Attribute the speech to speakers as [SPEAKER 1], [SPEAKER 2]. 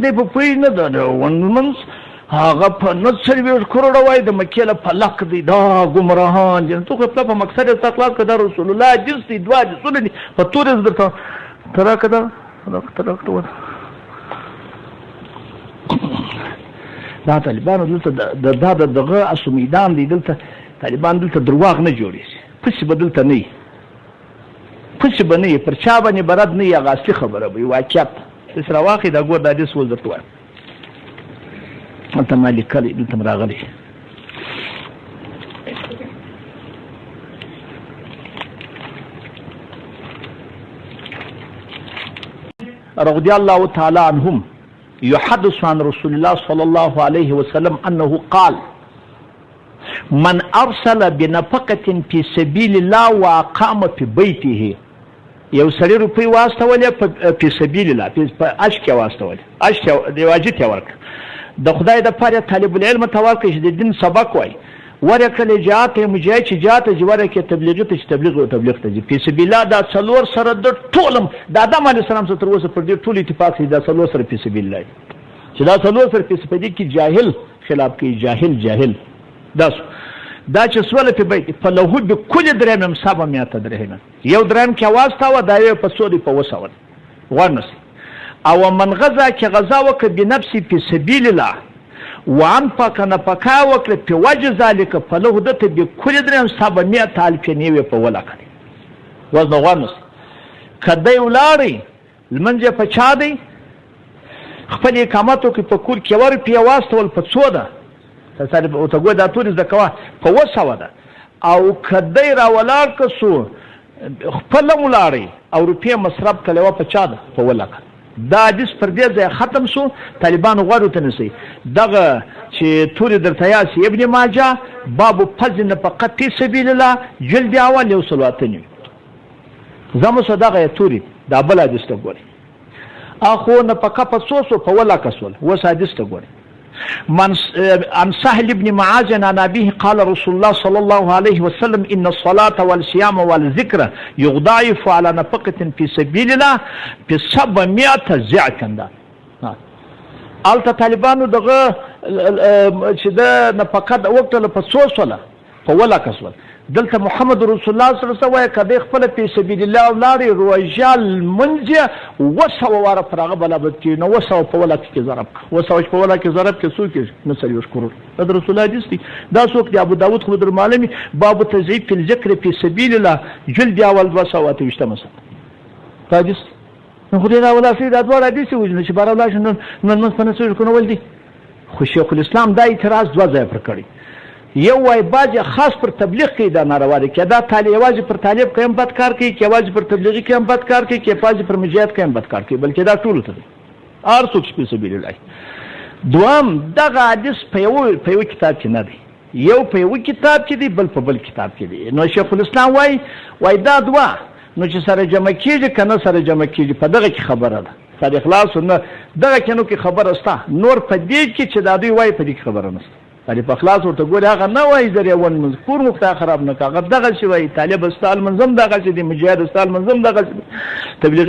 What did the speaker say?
[SPEAKER 1] دی په پوی نه ده ونمنس هغه په 90 کروڑه وای د مکې له فلک دی دا ګمراهان دي تو خپل په مقصد استقلال کده رسول الله جنس دي دوا دي سولني په تورز درته ترا کده ترا دا طالبانو دلته دغه اسو میدان دی دلته طالبان دلته درواغ نه جوړي پس بدلته نه پس بنه پر چا باندې برد نه یا غاصلی خبره وي واقعیت سره واخی دا ګور د دې سول درته وای انت مالک کلی دلته راغلی رضي الله تعالى عنهم يحدث عن رسول الله صلى الله عليه وسلم أنه قال من أرسل بنفقة في سبيل الله وأقام في بيته یو سړی روپۍ واستولې په سبیل الله په اشکه واستولې اشکه دی واجب ته ورک د خدای د پاره طالب العلم ته ورک چې د دین سبق وای ورکه جهات مجاهد چې جهات جوړه کې تبلیغ ته تبلیغ او تبلیغ ته په سبیل الله دا څلور سره د ټولم د آدم علی السلام سره تر اوسه پر دې ټول اتفاق دی دا څلور سره په سبیل الله چې دا څلور سره په سبیل کې جاهل خلاف کې جاهل دا چې سوال په بیت فلهو بكل درهم 700 درهم یو درهم کې واسطه و دا یو په سوري په وسول ورنس او من غزا کې غزا وک بنفسي په سبيل الله وان پاک نه پکا وک په وجه ذلك فلهو د بكل درهم 700 الف نیوي په ولا کړي وزن ورنس کدی ولاري لمنځه په چا دی خپل اقامتو کې په کور کې ور په واسطه ول په څوده تاسو او ته ګوډه ټول زکوا په وسو ده او کدی را ولار کسو خپل مولاري او روپیه مصرف کړي په چا ده په ولکه دا د پردې ځای ختم شو طالبان غواړي ته نسی دغه چې تور درته یاسي ابن ماجه باب فضل فقط فی سبیل الله جلد اول یو صلواتنی زمو صدقه توري دا بل حدیث ته ګوري اخو نه پکا په سوسو په ولکه سول و حدیث ته ګوري من عن سهل بن معاذ عن أبيه قال رسول الله صلى الله عليه وسلم إن الصلاة والصيام والذكر يضاعف على نفقة في سبيل الله في 700 ضعفا. البته طالبانو دغه چې د نفقه وخت له پسوسله په ولا کسول دلته محمد رسول الله صلی الله علیه وسلم کده خپل په سبیل الله ولاري روجال منجه وسو واره فرغه بلابت نو وسو په ولا کې ضرب وسو په ولا کې ضرب کې سو کې نسل یشکر د رسول الله دي دا سوق دی ابو داود خضر معلمي باب تزيد في الذكر في سبيل الله جلد اول وسوات وشتمس تاجس نو خو دا ولا في دا ډول دي چې وجنه چې بار الله شنو نن فنسو کو ول دي خو شیخ الاسلام دا اعتراض دوه ځای پر کړی یو وای باج خاص پر تبلیغ کې دا ناروا دي کې دا طالب واجب پر طالب کې هم بد کار کوي کې واجب پر تبلیغ کې هم بد کار کوي کې واجب پر مجاهد کې هم بد کار کوي بلکې دا ټول ته ار څوک په سبیل الله دوام دغه حدیث په یو کتاب کې نه دی یو په یو کتاب کې دی بل په بل کتاب کې دی نو شیخ الاسلام وای دا دوا نو چې سره جمع کیږي کنه سره جمع کیږي په دغه کې خبره ده صد اخلاص نه دغه کې نو کې خبره استا نور په دې کې چې دا دوی وای په دې خبره نه علي په خلاص ورته ګوري هغه نه وای زری ون مذکور مخته خراب نه کاغه دغه شی وای طالب استال منظم دغه شی دی مجاهد استال منظم دغه تبلیغ